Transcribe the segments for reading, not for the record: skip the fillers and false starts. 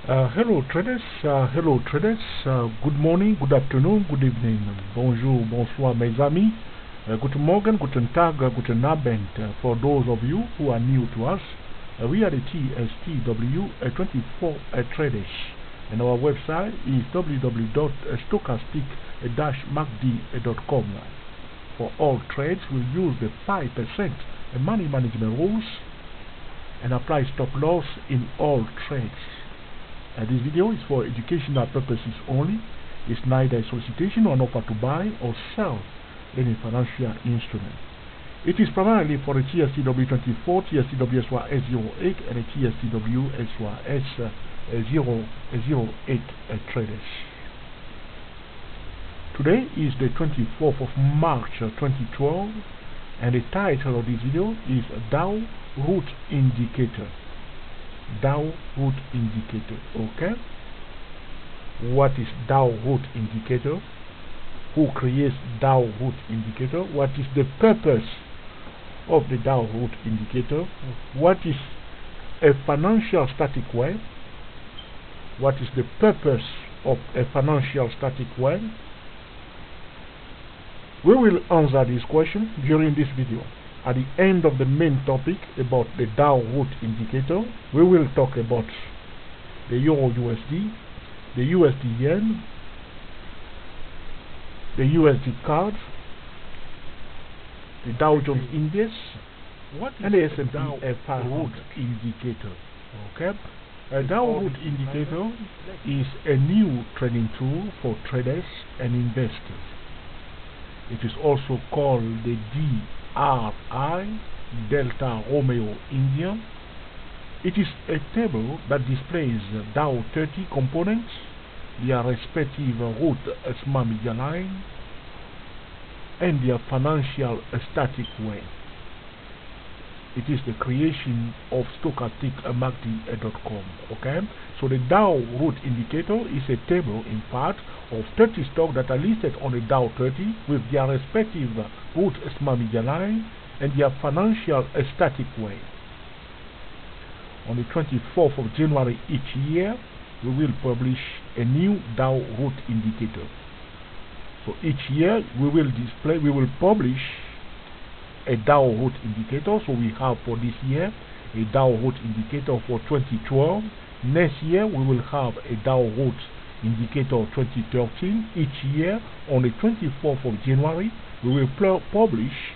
Hello traders, good morning, good afternoon, good evening, bonjour, bonsoir mes amis, guten Morgen, guten Tag, guten Abend. For those of you who are new to us, we are the TSTW24 traders, and our website is www.stochastic-macd.com. For all trades, we use the 5% money management rules and apply stop loss in all trades. This video is for educational purposes only. It's neither a solicitation or an offer to buy or sell any financial instrument. It is primarily for the TSTW24, TSTW-SY-S08, and the TSTW-SY-S008 traders. Today is the 24th of March 2012, and the title of this video is Dow Root Indicator. Dow Root Indicator. Okay, what is Dow Root Indicator? Who creates Dow Root Indicator? What is the purpose of the Dow Root Indicator? What is a financial static wave? What is the purpose of a financial static wave? We will answer this question during this video. At the end of the main topic about the Dow Root Indicator, we will talk about the Euro USD, the USD Yen, the USD CAD, the Dow Jones Index, and the S&P 500 indicator. Okay, a Dow Root Indicator is a new trading tool for traders and investors. It is also called the DRI, Delta Romeo India. It is a table that displays Dow 30 components, their respective root small media line, and their financial static wave. It is the creation of stochastic-macd.com. Okay, so the Dow Root Indicator is a table, in fact, of 30 stocks that are listed on the Dow 30 with their respective root small media line and their financial static wave. On the 24th of January each year, we will publish a new Dow Root Indicator. So each year we will publish a Dow Root Indicator. So we have for this year a Dow Root Indicator for 2012. Next year we will have a Dow Root Indicator 2013. Each year on the 24th of January we will publish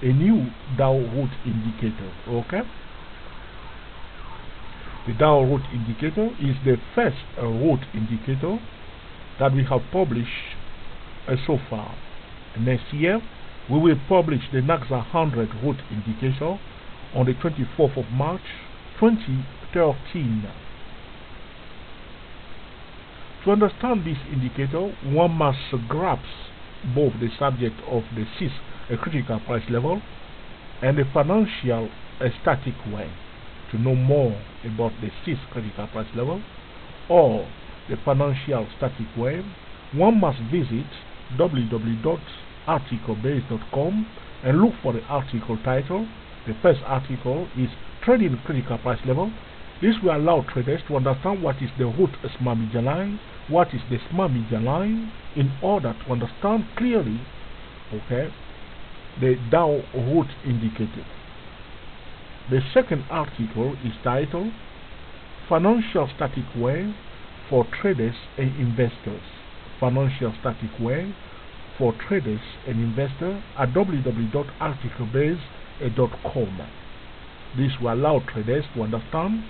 a new Dow Root Indicator. Okay, the Dow Root Indicator is the first root indicator that we have published so far. Next year we will publish the NASDAQ 100 root indicator on the 24th of March 2013. To understand this indicator, one must grasp both the subject of the 6 critical price level and the financial static wave. To know more about the 6 critical price level or the financial static wave, one must visit www.articlebase.com and look for the article title. The first article is Trading Critical Price Level. This will allow traders to understand what is the root small media line, what is the small media line, in order to understand clearly, okay, the Dow Root Indicator. The second article is titled Financial Static Wave for Traders and Investors. Financial Static Wave for Traders and Investors at www.articlebase.com. This will allow traders to understand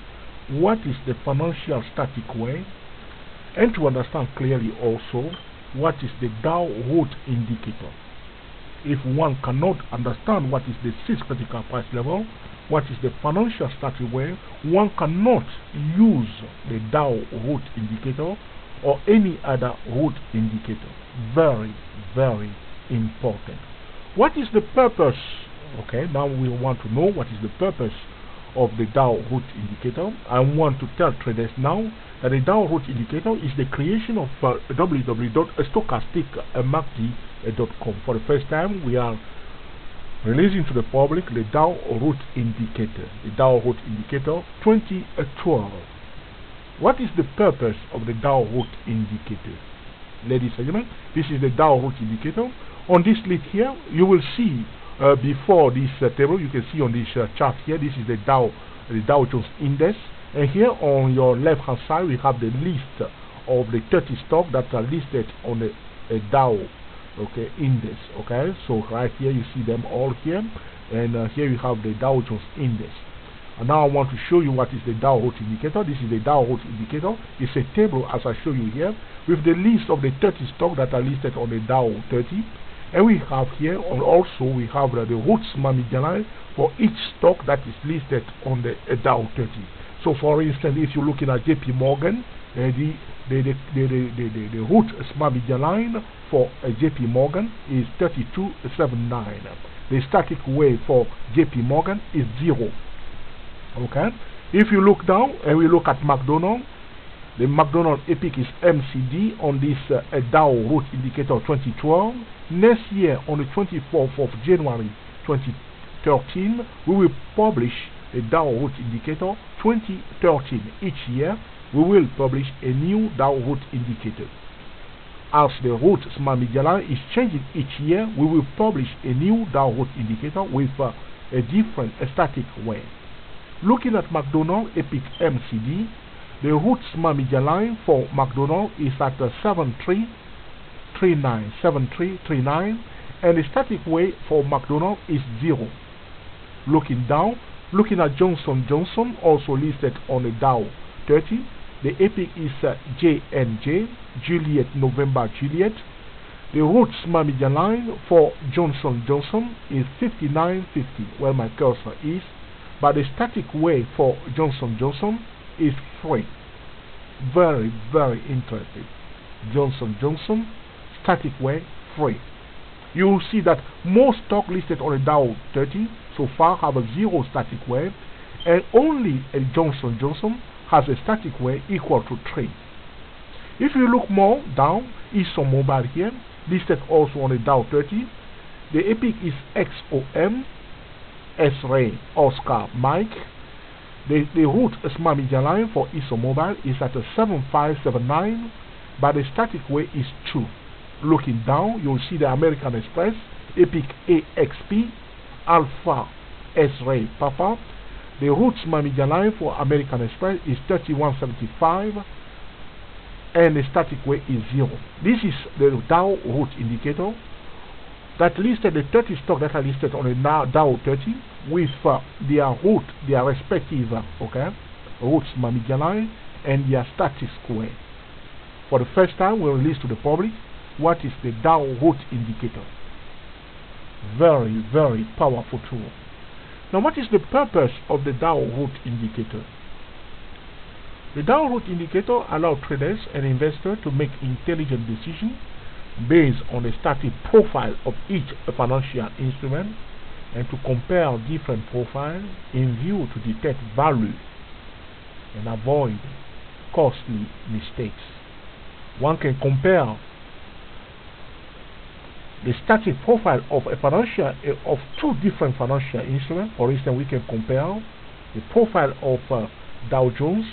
what is the financial static wave and to understand clearly also what is the Dow Root Indicator. If one cannot understand what is the 6 critical price level, what is the financial static wave, one cannot use the Dow Root Indicator or any other root indicator. Very, very important. What is the purpose? Okay, now we want to know what is the purpose of the Dow Root Indicator. I want to tell traders now that the Dow Root Indicator is the creation of www.stochastic-macd.com. For the first time, we are releasing to the public the Dow Root Indicator. The Dow Root Indicator 2012. What is the purpose of the Dow root indicator? Ladies and gentlemen, this is the Dow root indicator. On this list here, you will see before this table, you can see on this chart here, this is the Dow Jones Index. And here on your left hand side, we have the list of the 30 stocks that are listed on the Dow index. Okay, so right here you see them all here, and here you have the Dow Jones Index. And now I want to show you what is the Dow root indicator. This is the Dow root indicator. It's a table, as I show you here, with the list of the 30 stocks that are listed on the Dow 30. And we have here, and also we have the roots median line for each stock that is listed on the Dow 30. So for instance, if you're looking at JP Morgan, the root median line for JP Morgan is 32.79. The static way for JP Morgan is 0. Okay, if you look down and we look at McDonald's, the McDonald's Epic is MCD on this Dow root indicator 2012. Next year, on the 24th of January 2013, we will publish a Dow root indicator 2013. Each year, we will publish a new Dow root indicator. As the root small median line is changing each year, we will publish a new Dow root indicator with a different static way. Looking at McDonald's Epic MCD, the root small median line for McDonald's is at 7339, and the static way for McDonald's is 0. Looking down, looking at Johnson & Johnson, also listed on the Dow 30, the Epic is JNJ, Juliet November Juliet. The root small median line for Johnson & Johnson is 5950, where my cursor is, but the static way for Johnson & Johnson is 3. Very, very interesting. Johnson & Johnson, static way 3. You will see that most stock listed on the Dow 30 so far have a 0 static way, and only a Johnson & Johnson has a static way equal to 3. If you look more down, ExxonMobil here, listed also on the Dow 30. The Epic is XOM, S-Ray, Oscar, Mike. The root small median line for ExxonMobil is at a 7579, but the static way is 2. Looking down, you'll see the American Express, Epic AXP, Alpha, S-Ray, Papa. The root small median line for American Express is 3175, and the static way is 0. This is the Dow root indicator that listed the 30 stocks that are listed on the Dow 30 with their respective root small median line and their static way. For the first time, we'll release to the public what is the Dow root indicator. Very, very powerful tool. Now, what is the purpose of the Dow root indicator? The Dow root indicator allows traders and investors to make intelligent decisions based on the static profile of each financial instrument and to compare different profiles in view to detect value and avoid costly mistakes. One can compare the static profile of a of two different financial instruments. For instance, we can compare the profile of Dow Jones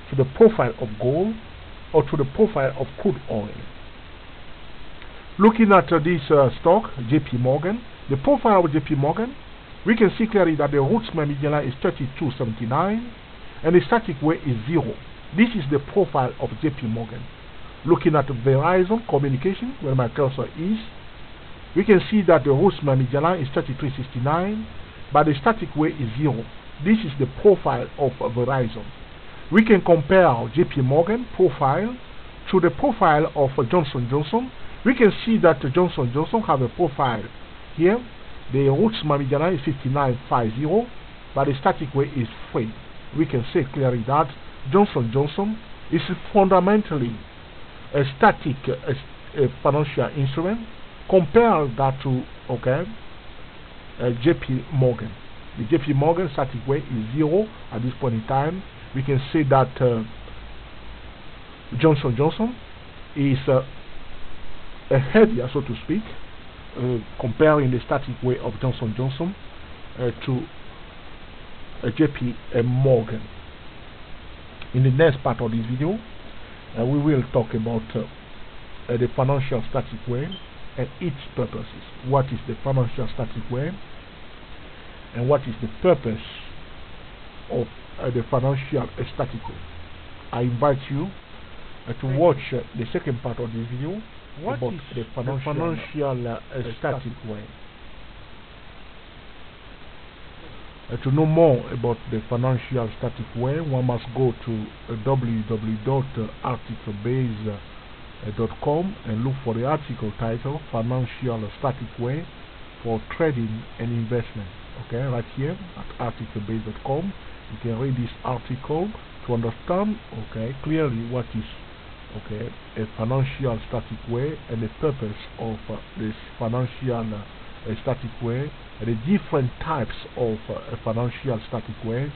to the profile of gold or to the profile of crude oil. Looking at this stock, JP Morgan, the profile of JP Morgan, we can see clearly that the root median line is 3279 and the static way is 0. This is the profile of JP Morgan. Looking at Verizon Communication, where my cursor is, we can see that the root median line is 3369, but the static way is 0. This is the profile of Verizon. We can compare JP Morgan profile to the profile of Johnson & Johnson. We can see that Johnson & Johnson have a profile here. The root median line is 5950, but the static way is 3. We can say clearly that Johnson & Johnson is fundamentally a static financial instrument. Compare that to JP Morgan. The JP Morgan static way is 0 at this point in time. We can say that Johnson & Johnson is heavier, so to speak, comparing the static way of Johnson & Johnson to JP Morgan. In the next part of this video, we will talk about the financial static way and its purposes. What is the financial static way and what is the purpose of the financial static way? I invite you to watch the second part of this video about the financial static way. To know more about the financial static way, one must go to www.articlebase.com and look for the article title Financial Static Way for Trading and Investment. Okay, right here at articlebase.com, you can read this article to understand, okay, clearly what is, okay, a financial static way and the purpose of this financial static way and the different types of a financial static way.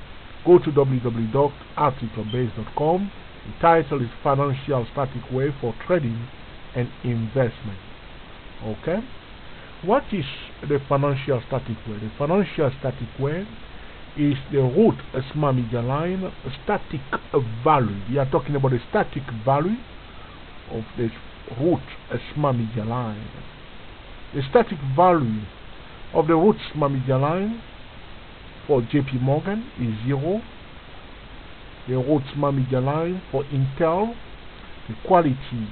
Go to www.articlebase.com. The title is Financial Static Way for Trading and Investment. Okay, what is the financial static way? The financial static way is the root small median line static value. We are talking about the static value of the root small median line. The static value of the root small median line for JP Morgan is 0. The root small median line for Intel, the quality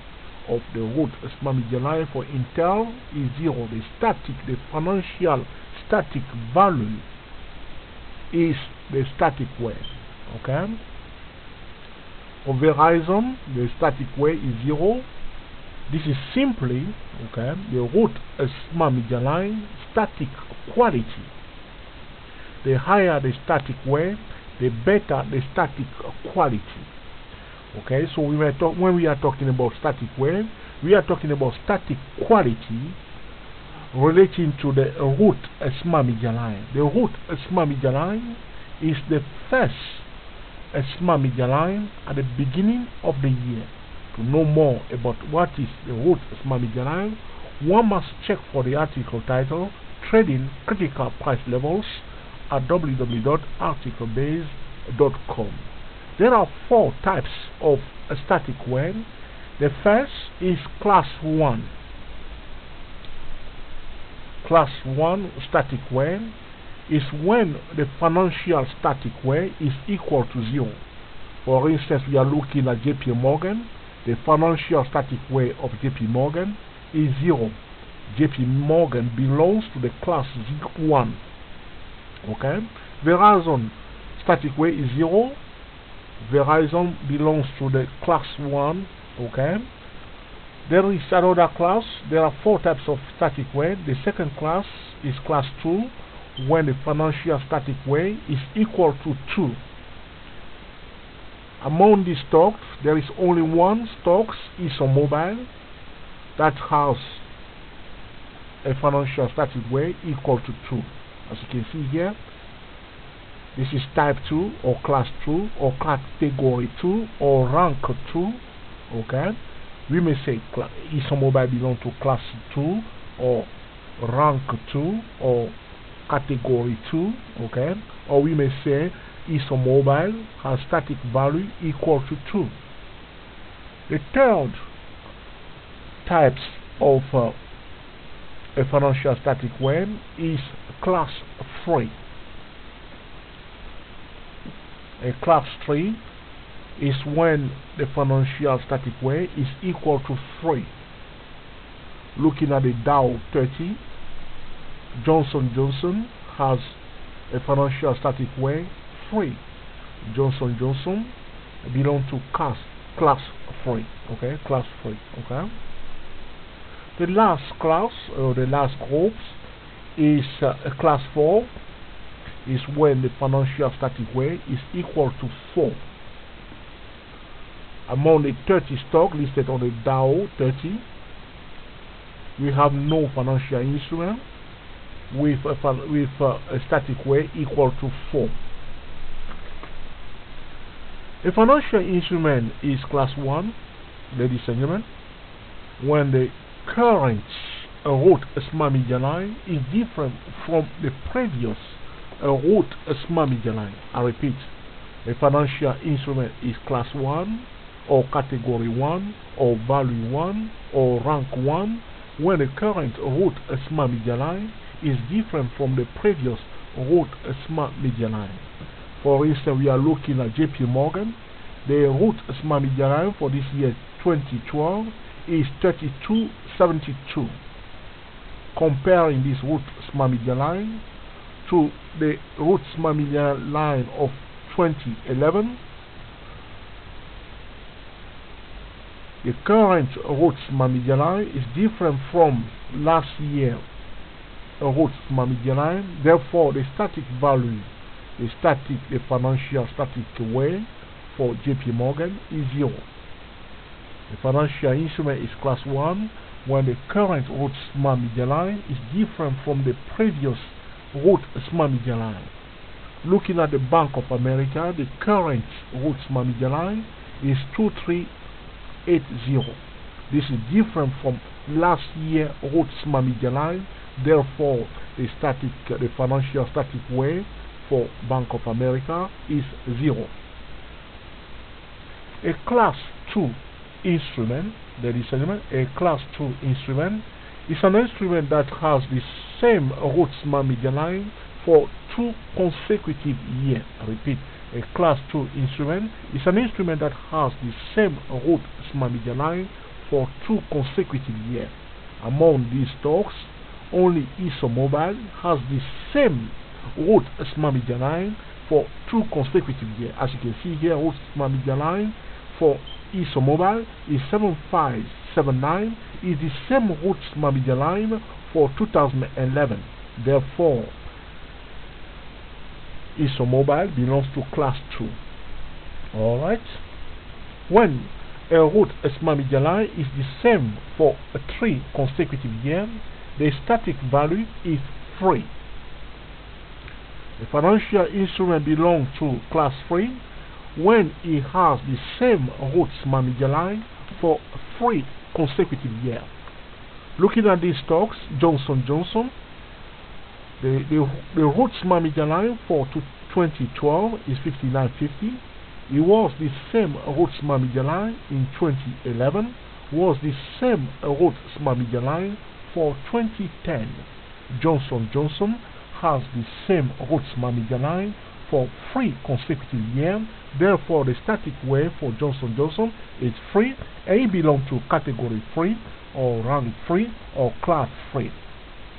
of the root small median line for Intel is 0. The financial static value is the static way. Okay. For Verizon, the static way is 0. This is simply, okay, the root small median line static quality. The higher the static way, the better the static quality. Okay, so when we are talking about static way, we are talking about static quality relating to the root small median line. The root small median line is the first small median line at the beginning of the year. To know more about what is the root small median line, one must check for the article title Trading Critical Price Levels at www.articlebase.com. There are 4 types of static way. The first is class 1. Class 1 static way is when the financial static way is equal to 0. For instance, we are looking at JP Morgan. The financial static way of JP Morgan is 0. JP Morgan belongs to the class 1. Okay. Verizon static way is 0. Verizon belongs to the class 1. Okay. There is another class. There are 4 types of static way. The second class is class 2, when the financial static way is equal to 2. Among these stocks, there is only one stock, ExxonMobil, that has a financial static way equal to 2. As you can see here, this is type 2 or class 2 or category 2 or rank 2. Okay, we may say ExxonMobil belongs to class 2 or rank 2 or category 2. Okay, or we may say ExxonMobil has static value equal to 2. The third types of a financial static way is class 3. A class 3 is when the financial static way is equal to 3. Looking at the Dow 30, Johnson & Johnson has a financial static way 3. Johnson & Johnson belong to class 3. Okay, class 3. Okay. The last class or the last group is class 4. Is when the financial static way is equal to 4. Among the 30 stocks listed on the Dow 30, we have no financial instrument with a static way equal to 4. A financial instrument is class 1, ladies and gentlemen, when the current root small median line is different from the previous root small median line. I repeat, A financial instrument is class 1 or category 1 or value 1 or rank 1 when the current root small media line is different from the previous root small media line. For instance, we are looking at JP Morgan. The root small media line for this year 2012 is 32.72. Comparing this root small media line to the root small media line of 2011, the current root small media line is different from last year root small media line. Therefore, the static value, the financial static way for JP Morgan is 0. The financial instrument is class 1 when the current root small media line is different from the previous root small media line. Looking at the Bank of America, the current root small media line is 2380. This is different from last year root small media line. Therefore, the financial static way for Bank of America is 0. A class 2 instrument, a class 2 instrument is an instrument that has the same root small media line for 2 consecutive years. I repeat, a class 2 instrument is an instrument that has the same root small media line for 2 consecutive years. Among these stocks, only ExxonMobil has the same root small media line for 2 consecutive years. As you can see here, root small media line for ExxonMobil is 7579, is the same root small media line for 2011. Therefore, ExxonMobil belongs to class 2. Alright? When a root small media line is the same for 3 consecutive years, the static value is 3. The financial instrument belongs to class 3 when it has the same root small media line for 3 consecutive years. Looking at these stocks, Johnson & Johnson, the root small media line for 2012 is 59.50. It was the same root small media line in 2011, was the same root small media line for 2010. Johnson & Johnson has the same root small media line for 3 consecutive years. Therefore, the static way for Johnson & Johnson is 3, and it belongs to category 3 or rank 3 or class 3.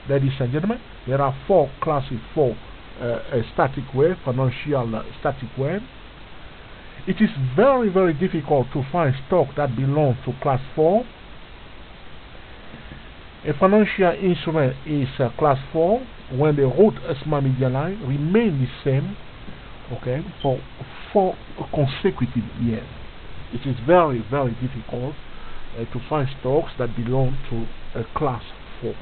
Ladies and gentlemen, there are 4 classes for static way, financial static way. It is very, very difficult to find stock that belongs to class 4. A financial instrument is class 4 when the root small media line remains the same, okay, for 4 consecutive years. It is very, very difficult to find stocks that belong to a class 4.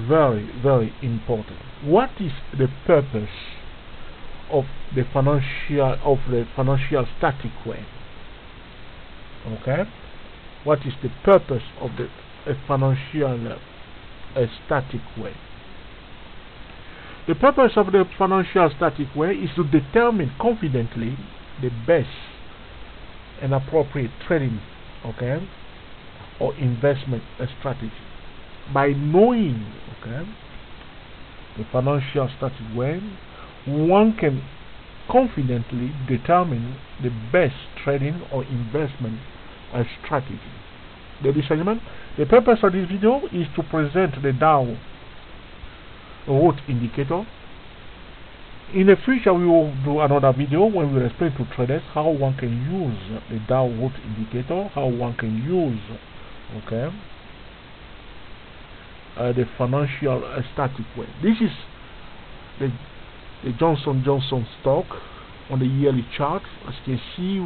Very, very important. What is the purpose of the financial static way? Okay, what is the purpose of the financial static way? The purpose of the financial static way is to determine confidently the best and appropriate trading, okay, or investment strategy. By knowing, okay, the financial static way, one can confidently determine the best trading or investment strategy. Ladies and gentlemen, the purpose of this video is to present the Dow root indicator. In the future, we will do another video when we will explain to traders how one can use the Dow root indicator, how one can use, okay, the financial static way. This is the Johnson & Johnson stock on the yearly chart. As you can see,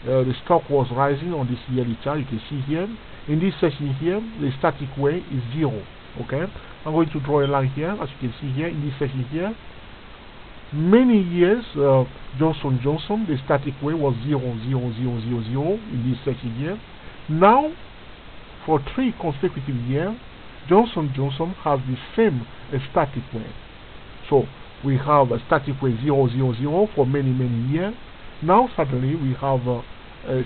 the stock was rising on this yearly chart. You can see here in this section here, the static way is 0. Okay, I'm going to draw a line here. As you can see here in this section here, many years Johnson & Johnson, the static way was 0, 0, 0, 0, 0 in this section here. Now, for 3 consecutive years, Johnson & Johnson has the same static way. So, we have a static way 0, 0, 0 for many years. Now suddenly we have a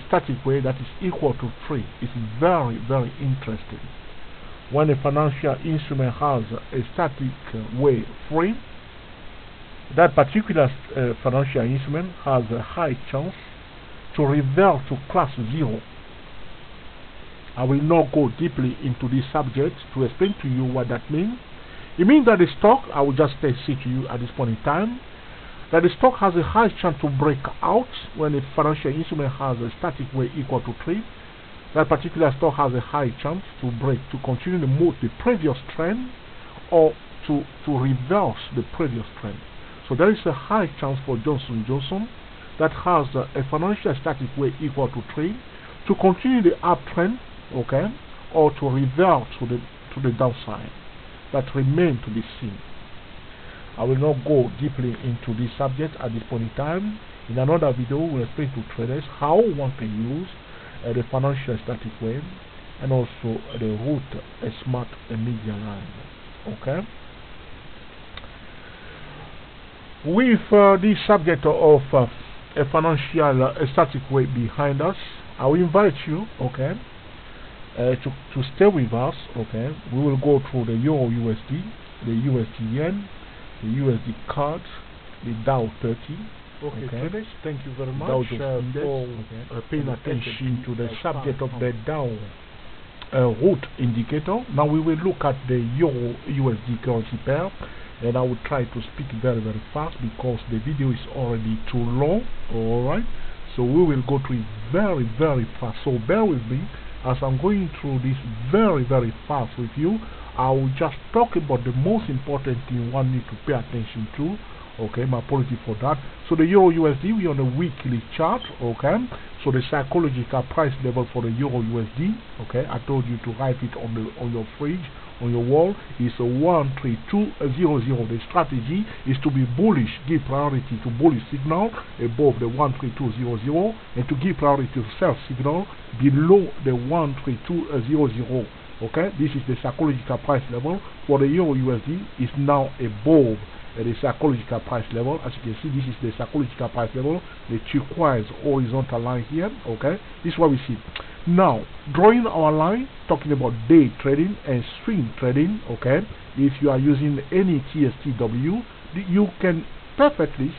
static way that is equal to 3. It's very interesting. When a financial instrument has a static way 3, that particular financial instrument has a high chance to revert to class 0. I will not go deeply into this subject to explain to you what that means. It means that the stock, I will just say to you at this point in time, that the stock has a high chance to break out when a financial instrument has a static way equal to 3. That particular stock has a high chance to break, to continue to move the previous trend, or to reverse the previous trend. So there is a high chance for Johnson & Johnson that has a financial static way equal to 3 to continue the uptrend, okay, or to revert to the downside. That remains to be seen. I will not go deeply into this subject at this point in time. In another video, we'll explain to traders how one can use the financial static way and also the root smart median line. Okay. With this subject of a financial static way behind us, I will invite you, okay, to stay with us. Okay, we will go through the Euro USD, the USD Yen, the USD CAD, the Dow 30. Okay, traders, thank you very much for paying attention to the subject of the Dow root indicator. Now we will look at the Euro USD currency pair, and I will try to speak very fast because the video is already too long. Alright, so we will go through it very fast, so bear with me as I'm going through this very fast with you. I will just talk about the most important thing one need to pay attention to. Okay, my apology for that. So the Euro USD, we are on a weekly chart. Okay, so the psychological price level for the Euro USD, okay, I told you to write it on your fridge, on your wall, is a 13200. The strategy is to be bullish, give priority to bullish signal above the 13200, and to give priority to sell signal below the 13200. Okay, this is the psychological price level for the Euro USD. Is now above the psychological price level. As you can see, this is the psychological price level, the turquoise horizontal line here. Okay, this is what we see. Now, drawing our line, talking about day trading and swing trading. Okay, if you are using any TSTW, you can perfectly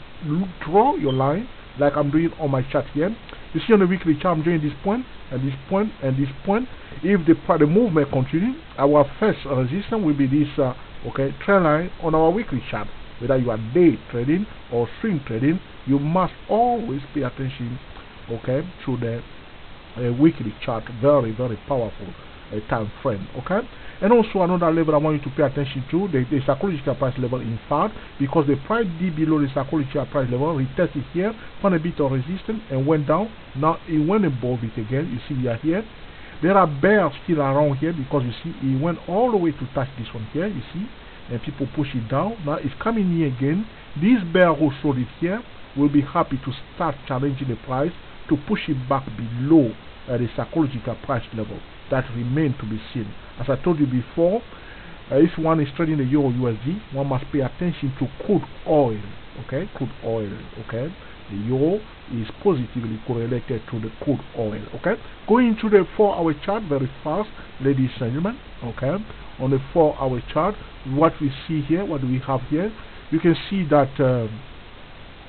draw your line like I'm doing on my chart here. You see on the weekly chart, I'm doing this point and this point and this point. If the movement continue, our first resistance will be this okay, trend line on our weekly chart. Whether you are day trading or swing trading, you must always pay attention, okay, to the weekly chart. Very powerful time frame. Okay, and also another level I want you to pay attention to, the psychological price level. In fact, because the price dip below the psychological price level, retested here, found a bit of resistance and went down. Now it went above it again. You see we are here. There are bears still around here because you see it went all the way to touch this one here. You see, and people push it down. Now it's coming here again. This bear who showed it here will be happy to start challenging the price to push it back below the psychological price level. That remains to be seen. As I told you before, if one is trading the Euro USD, one must pay attention to crude oil. Okay, crude oil. Okay, the euro is positively correlated to the crude oil. Okay, going to the 4-hour chart very fast, ladies and gentlemen. Okay, on the 4-hour chart, what we see here, what do we have here? You can see that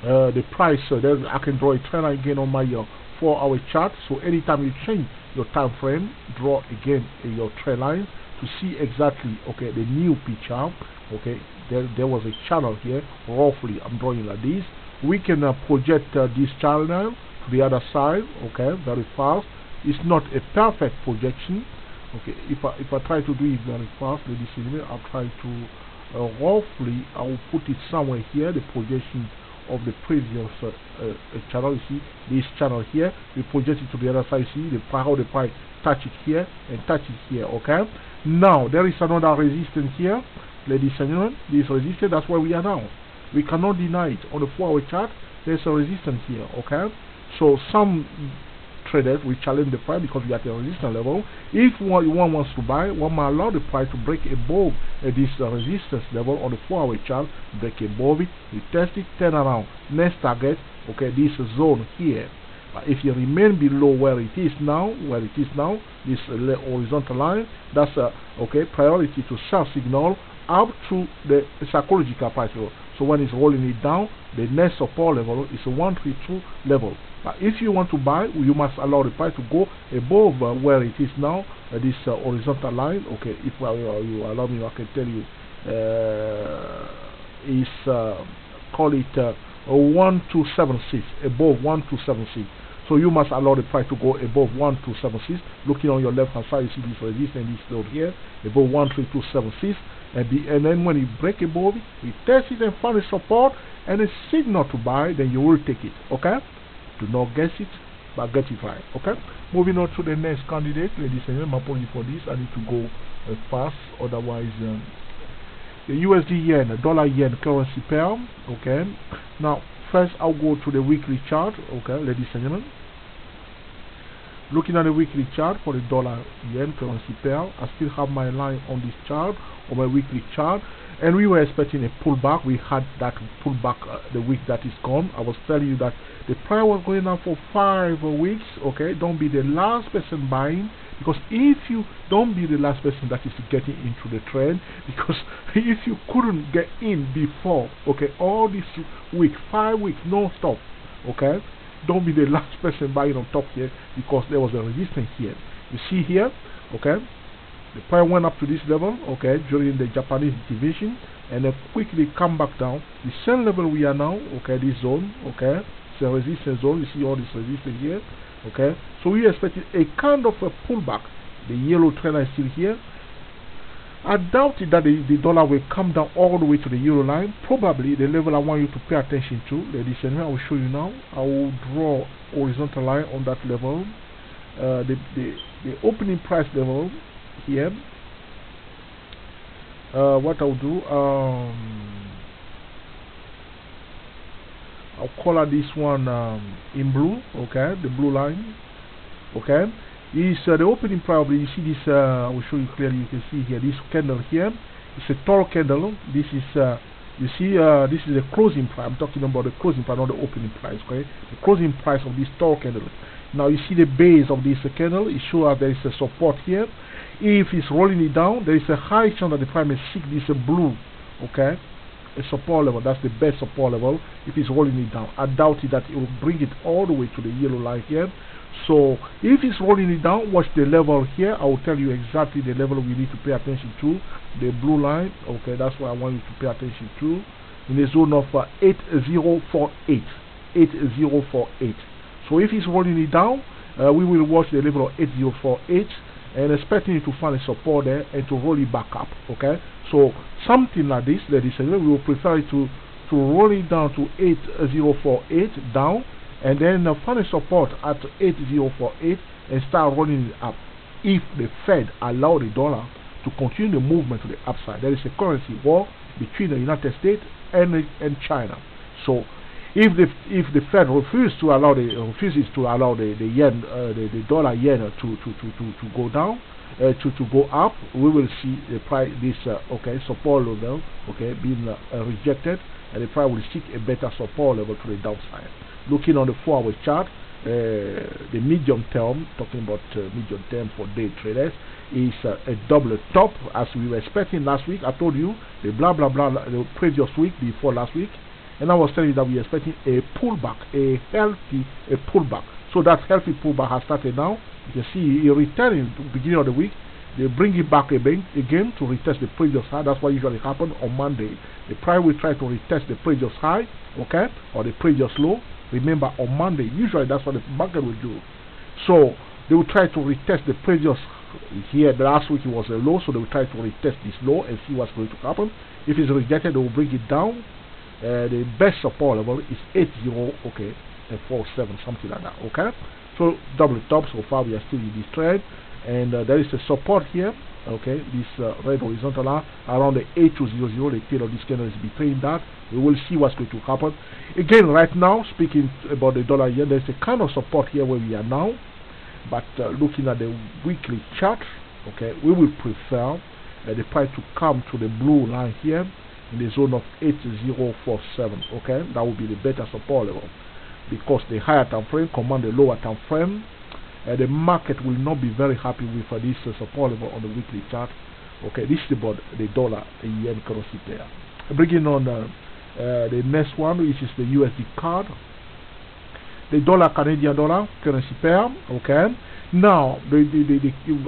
the price. I can draw a trend line again on my 4-hour chart. So anytime you change your time frame, draw again your trend line to see exactly, okay, the new picture. Okay, there was a channel here. Roughly, I'm drawing like this. We can project this channel to the other side. Okay, very fast. It's not a perfect projection. Okay, if I try to do it very fast, ladies and gentlemen, I'll try to roughly, I will put it somewhere here. The projection of the previous channel. You see this channel here, we project it to the other side. See how the price touch it here and touch it here. Okay, now there is another resistance here, ladies and gentlemen. This resistance, that's where we are now. We cannot deny it. On the 4-hour chart, there's a resistance here. Okay, so some traders will challenge the price because we are at a resistance level. If one wants to buy, one might allow the price to break above this resistance level on the 4-hour chart, break above it, retest it, turn around. Next target, okay, this zone here. If you remain below where it is now, this horizontal line, that's okay, priority to sell signal up to the psychological price level. So when it's rolling it down, the next support level is a 132 level. But if you want to buy, you must allow the price to go above where it is now, this horizontal line. Okay, if you allow me, I can tell you, call it 1276, above 1276. So you must allow the price to go above 1276. Looking on your left hand side, you see this resistance, this node here, above 13276. And then when you break above it, you test it and find a support and a signal to buy, then you will take it. Okay? Do not guess it, but get it right. Okay? Moving on to the next candidate, ladies and gentlemen. Apology for this. I need to go fast, otherwise. The USD yen, dollar yen currency pair. Okay. Now, first I'll go to the weekly chart. Okay, ladies and gentlemen. Looking at the weekly chart for the dollar yen currency pair, I still have my line on this chart, on my weekly chart, and we were expecting a pullback. We had that pullback the week that is gone. I was telling you that the price was going down for 5 weeks. Okay, don't be the last person buying, because if you don't be the last person that is getting into the trend, because if you couldn't get in before, okay, all this week, 5 weeks non-stop, okay, don't be the last person buying on top here, because there was a resistance here. You see here, okay, the price went up to this level, okay, during the Japanese division, and then quickly come back down. The same level we are now, okay, this zone, okay, it's a resistance zone. You see all this resistance here, okay. So we expected a kind of a pullback. The yellow trend is still here. I doubted that the dollar will come down all the way to the euro line. Probably the level I want you to pay attention to, ladies and gentlemen, I will show you now. I will draw horizontal line on that level. The opening price level here. What I'll do, I'll color this one in blue. Okay, the blue line. Okay. Is the opening price. You see this, I will show you clearly. You can see here this candle here. It's a tall candle. This is you see this is the closing price. I'm talking about the closing price, not the opening price. Okay, the closing price of this tall candle. Now you see the base of this candle. It shows there is a support here. If it's rolling it down, there is a high chance that the price may seek this blue. Okay, a support level. That's the best support level. If it's rolling it down, I doubt it that it will bring it all the way to the yellow line here. So if it's rolling it down, watch the level here. I will tell you exactly the level we need to pay attention to. The blue line, okay, that's what I want you to pay attention to. In the zone of 8048. 8048. So if it's rolling it down, we will watch the level of 8048 and expecting it to find a support there and to roll it back up. Okay, so something like this, ladies and gentlemen, we will prefer it to roll it down to 8048 down, and then find a support at 8048 and start rolling it up. If the Fed allow the dollar to continue the movement to the upside, there is a currency war between the United States and China. So if the Fed refuses to allow the yen, the dollar yen to go down, to go up, we will see the price, this okay, support level, okay, being rejected, and the price will seek a better support level to the downside. Looking on the 4-hour chart, the medium term, talking about medium term for day traders, is a double top as we were expecting last week. I told you the blah blah blah the previous week before last week, and I was telling you that we are expecting a pullback, a healthy pullback. So that healthy pullback has started now. You can see it returning to the beginning of the week. They bring it back again to retest the previous high. That's what usually happens on Monday. The price will try to retest the previous high, okay, or the previous low. Remember, on Monday, usually that's what the market will do. So they will try to retest the previous here. The last week it was a low, so they will try to retest this low and see what's going to happen. If it's rejected, they will bring it down. The best support level is 80, okay, and 47, something like that. Okay, so double top. So far, we are still in this trend, and there is a support here. Okay, this red horizontal line around the 8200. The tail of this candle is between that. We will see what's going to happen. Again, right now, speaking about the dollar yen, there's a kind of support here where we are now. but looking at the weekly chart, okay, we will prefer the price to come to the blue line here in the zone of 8047. Okay, that will be the better support level, because the higher time frame command the lower time frame. The market will not be very happy with this support level on the weekly chart. Okay, this is about the dollar and yen currency pair. Bringing on the next one, which is the USD CAD, the dollar Canadian dollar currency pair. Okay, now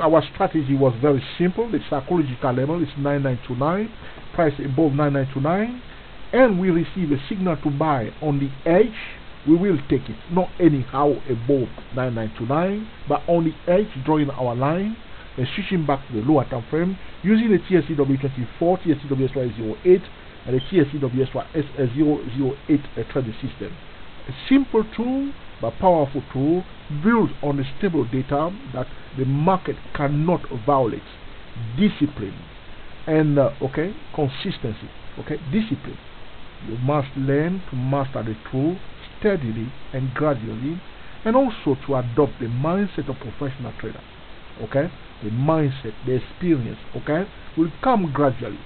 our strategy was very simple. The psychological level is 9929, price above 9929, and we receive a signal to buy on the edge. We will take it, not anyhow above 9929, but on the edge, drawing our line and switching back to the lower time frame using the TSCW24, TSCW08, and the TSCW008 trading system. A simple tool but powerful tool built on the stable data that the market cannot violate. Discipline and consistency. Okay, discipline. You must learn to master the tool steadily and gradually, and also to adopt the mindset of professional trader. Okay, the mindset, the experience, okay, will come gradually.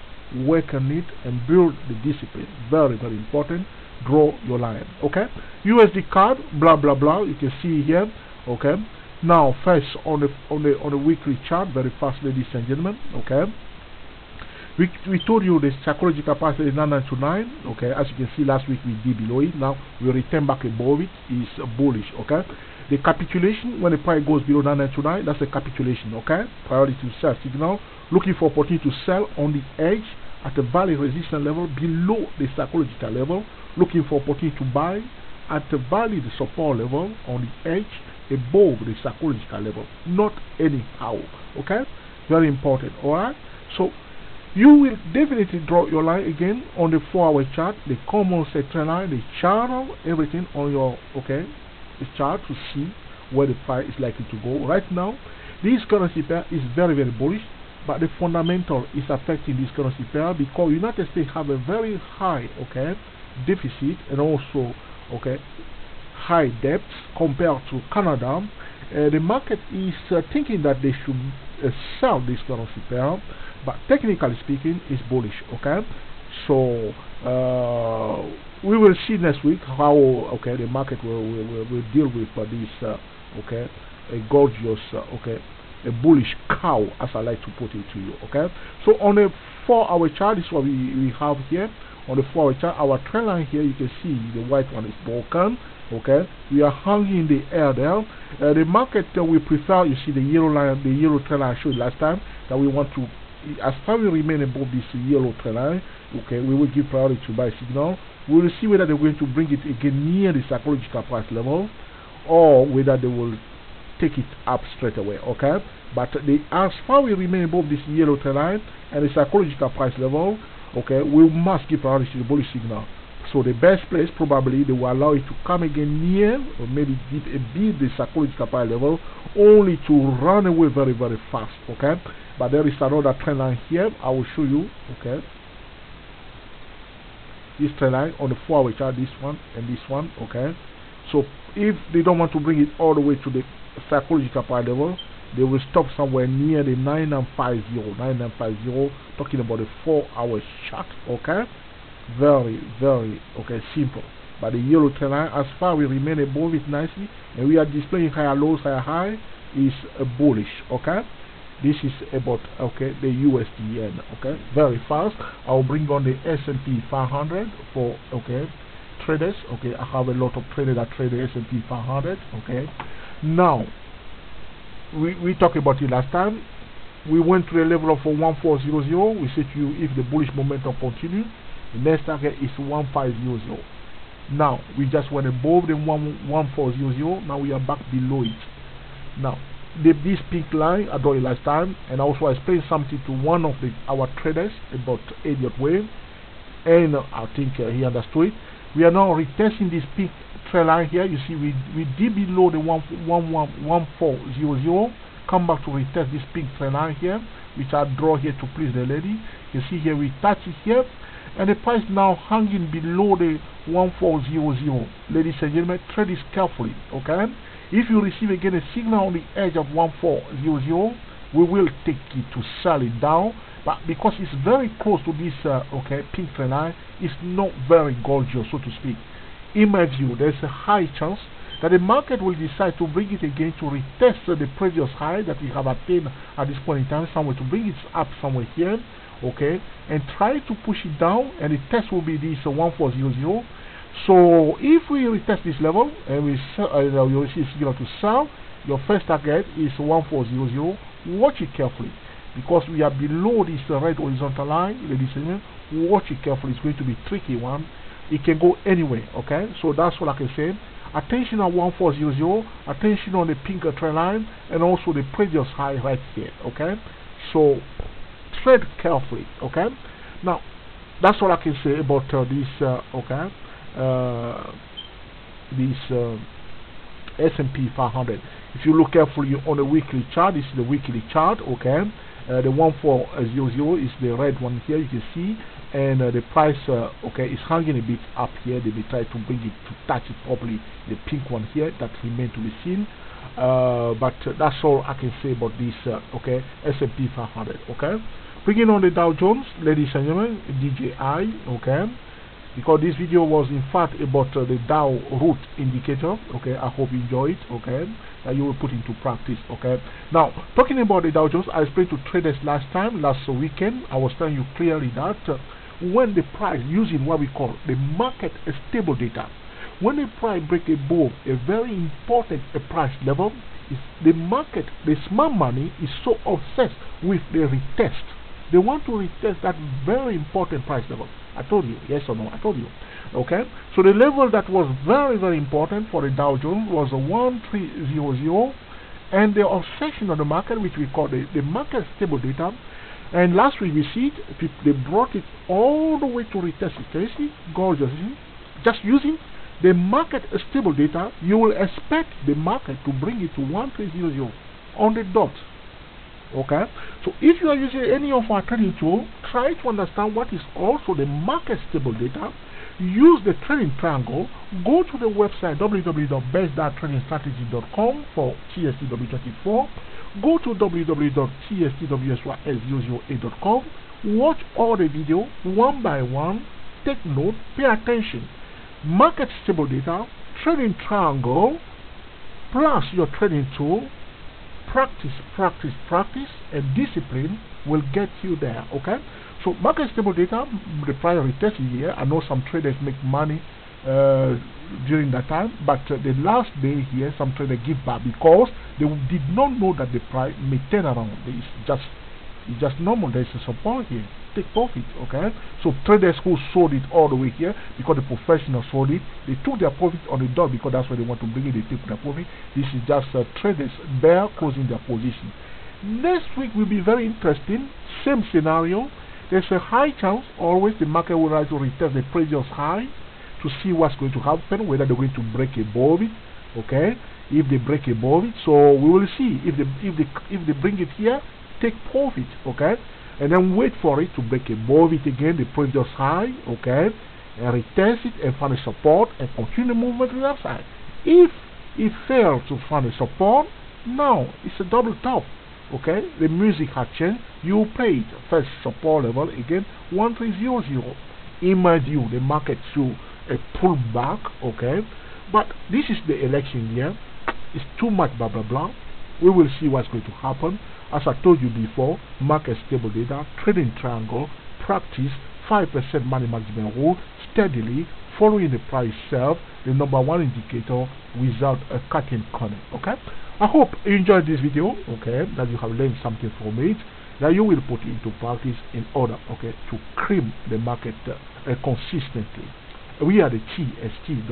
Work on it and build the discipline. Very, very important. Draw your line. Okay, USD CAD, blah blah blah. You can see here. Okay, now first on the weekly chart, very fast, ladies and gentlemen. Okay, we told you the psychological price is 9929. Okay, as you can see, last week we did below it. Now we return back above it. Is bullish. Okay, the capitulation when the price goes below 9929, that's a capitulation. Okay, priority to sell signal. Looking for opportunity to sell on the edge at a value resistance level below the psychological level. Looking for opportunity to buy at a valid support level on the edge above the psychological level, not anyhow. Okay, very important. Alright, so you will definitely draw your line again on the 4-hour chart, the common sector line, the channel, everything on your the chart to see where the price is likely to go. Right now, this currency pair is very, very bullish, but the fundamental is affecting this currency pair because United States have a very high deficit and also high debts compared to Canada. The market is thinking that they should sell this currency pair, but technically speaking it's bullish. Okay, so we will see next week how the market will deal with this a gorgeous a bullish cow, as I like to put it to you. Okay, so on a 4-hour chart, this is what we have here. On the 4-hour chart, our trend line here, you can see the white one is broken. Okay, we are hanging in the air there. The market we prefer, you see the yellow line, the yellow trend line I showed last time, that we want to, as far as we remain above this yellow trend line, okay, we will give priority to buy signal. We will see whether they're going to bring it again near the psychological price level, or whether they will take it up straight away. Okay, but as far as we remain above this yellow trend line and the psychological price level, okay, we must give priority to the bullish signal. So the best place, probably they will allow it to come again near or maybe beat the psychological price level, only to run away very, very fast. Okay, but there is another trend line here. I will show you. Okay, this trend line on the 4-hour chart, this one and this one. Okay, so if they don't want to bring it all the way to the psychological price level, they will stop somewhere near the 9950, talking about the 4-hour chart. Okay, very, very simple. But the yellow trend line, as far as we remain above it nicely and we are displaying higher lows, higher high, is bullish. Okay, this is about the USD yen. Okay, very fast. I'll bring on the S&P 500 for traders. Okay, I have a lot of traders that trade the S&P 500. Okay, now we talked about it last time. We went to the level of 1400. We said to you, if the bullish momentum continues, the next target is 1500. Now we just went above the 1400. Now we are back below it. Now this pink line I drew it last time, and also I explained something to one of our traders about Elliott Wave, and I think he understood it. We are now retesting this pink trend line here. You see we did below the 1400, come back to retest this pink trend line here, which I draw here to please the lady. You see here we touch it here, and the price now hanging below the 1400. Ladies and gentlemen, trade this carefully, okay? If you receive again a signal on the edge of 1400, we will take it to sell it down, but because it's very close to this pink trend line, it's not very gorgeous, so to speak. In my view, there's a high chance that the market will decide to bring it again to retest the previous high that we have attained at this point in time, somewhere to bring it up somewhere here, okay, and try to push it down, and the test will be this 1400. So if we retest this level and we you receive signal to sell, your first target is 1400. Watch it carefully, because we are below this red horizontal line, ladies and gentlemen. Watch it carefully. It's going to be a tricky one. It can go anywhere, okay? So that's what I can say. Attention on 1400, attention on the pink trend line, and also the previous high right here, okay? So trade carefully, okay? Now that's what I can say about this S&P 500. If you look carefully on the weekly chart, this is the weekly chart, okay? The 1400 is the red one here, you can see, and the price is hanging a bit up here. They may try to bring it to touch it properly, the pink one here, that remains to be seen. But that's all I can say about this S&P 500, okay? Bringing on the Dow Jones, ladies and gentlemen, DJI, okay? Because this video was in fact about the Dow root indicator, okay? I hope you enjoy it, okay? That you will put into practice, okay? Now, talking about the Dow Jones, I explained to traders last weekend. I was telling you clearly that when the price, using what we call the market stable data, when the price break above a very important price level, the market, the smart money, is so obsessed with the retest. They want to retest that very important price level. I told you, yes or no? I told you. Okay? So the level that was very, very important for the Dow Jones was 1300, and the obsession of the market, which we call the market stable data. And last week we see it, they brought it all the way to retest it. Can you see? Gorgeous. Just using the market stable data, you will expect the market to bring it to 1300 on the dot. Okay, so if you are using any of our trading tools, try to understand what is also the market stable data. Use the trading triangle. Go to the website www.best.tradingstrategy.com for TSTW24. Go to www.tstwsy008.com. Watch all the video one by one. Take note. Pay attention. Market stable data, trading triangle, plus your trading tool. Practice, practice, practice, and discipline will get you there, okay? So market stable data, the prior retest here, I know some traders make money during that time, but the last day here, some traders give back because they did not know that the price may turn around. It's just normal. There's a support here. Take profit, okay? So traders who sold it all the way here, because the professionals sold it, they took their profit on the dot because that's where they want to bring it. They take their profit. This is just traders there closing their position. Next week will be very interesting. Same scenario. There's a high chance always the market will rise to retest the previous high to see what's going to happen, whether they're going to break above it, okay? If they break above it, so we will see if they bring it here. Take profit, okay, and then wait for it to break above it again, the previous high, okay, and retest it and find a support and continue the movement to the upside. If it fails to find a support, now it's a double top, okay. The music has changed. You pay it. First support level again 1300. In my view, the market should a pullback, okay, but this is the election year. It's too much blah blah blah. We will see what's going to happen. As I told you before, market stable data, trading triangle, practice 5% money management rule, steadily following the price itself, the #1 indicator without a cutting corner. Okay, I hope you enjoyed this video, okay, that you have learned something from it, that you will put into practice in order, okay, to cream the market consistently. We are the TST